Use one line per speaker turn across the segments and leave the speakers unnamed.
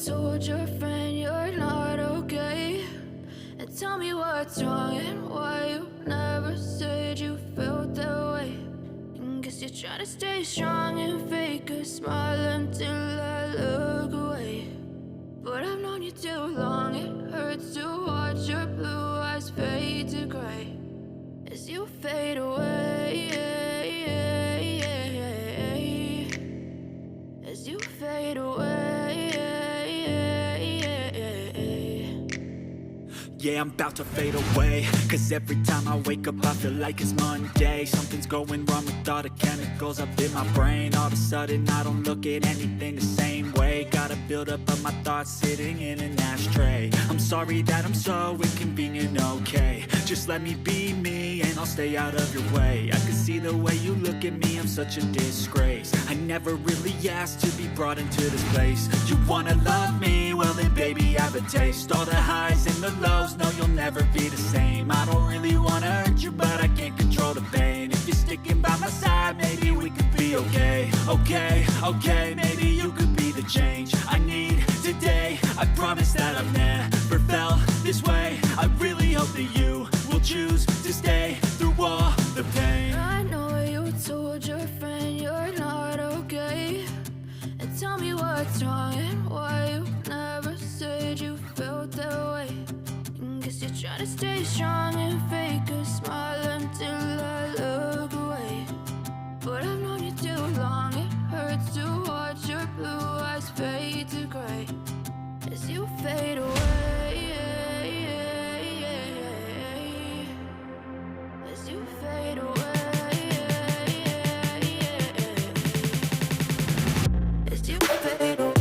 told your friend you're not okay? And tell me what's wrong and why you never said you felt that way. And guess you're trying to stay strong and fake a smile until I look away. But I've known you too long, it hurts to watch your blue eyes fade to gray as you fade away, as you fade away.
Yeah, I'm about to fade away, cause every time I wake up I feel like it's Monday. Something's going wrong with all the chemicals up in my brain. All of a sudden I don't look at anything the same way. Got a build up of my thoughts sitting in an ashtray. I'm sorry that I'm so inconvenient, okay? Just let me be me and I'll stay out of your way. I can see the way you look at me, I'm such a disgrace. I never really asked to be brought into this place. You wanna love me? Well then baby I have a taste. All the highs and the lows, no you'll never be the same. I don't really wanna hurt you but I can't control the pain. If you're sticking by my side maybe we could be okay. Okay, maybe you could be the change I need today. I promise that I've never felt this way. I really hope that you will choose to stay through all the pain.
I know you told your friend you're not okay. And tell me what's wrong and why you never said you felt that way. And guess you're trying to stay strong and fake a smile until I look away. But I've known you too long, it hurts to watch your blue eyes fade to gray as you fade away, as you fade away, as you fade away.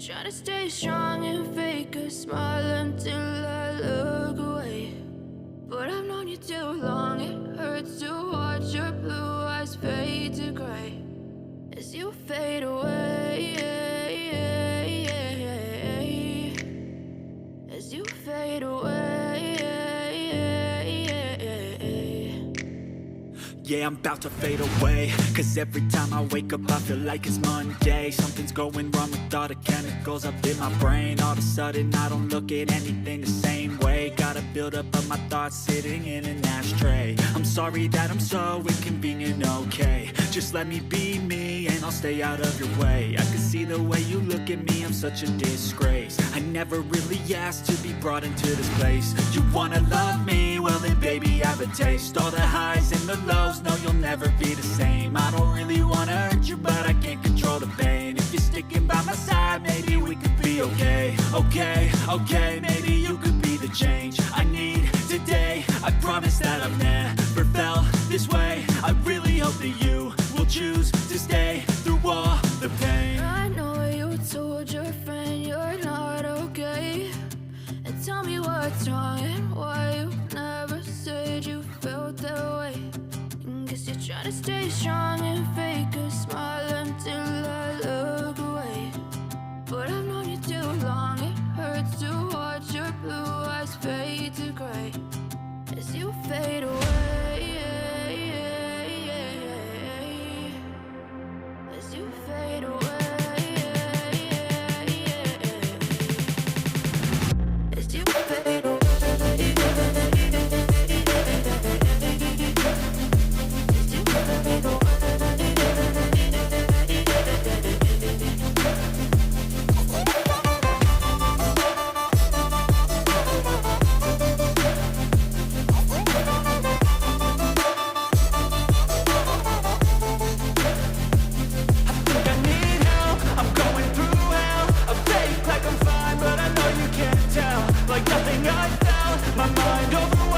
Trying to stay strong and fake a smile until I look away. But I've known you too long, it hurts to watch your blue eyes fade to gray as you fade away, as you fade away.
Yeah, I'm about to fade away, cause every time I wake up I feel like it's Monday. Something's going wrong with all the chemicals up in my brain. All of a sudden I don't look at anything the same way. Got a build up of my thoughts sitting in an ashtray. I'm sorry that I'm so inconvenient, okay? Just let me be me and I'll stay out of your way. I can see the way you look at me, I'm such a disgrace. I never really asked to be brought into this place. You wanna love me? Well then baby I have a taste. All the highs and the lows, no you'll never be the same. I don't really wanna hurt you but I can't control the pain. If you're sticking by my side maybe we could be okay. okay, okay, maybe you could be the change I need today. I promise that I've never felt this way. I really hope that you will choose to stay through all the pain.
I know you told your friend you're not okay, and tell me what's wrong and why you never said you felt that way. Guess you're trying to stay strong and fake a smile until I look away. But I've known you too long, it hurts to watch your blue eyes fade to gray as you fade away. As you fade away. As you fade away.
Like nothing I felt, my mind overwhelmed.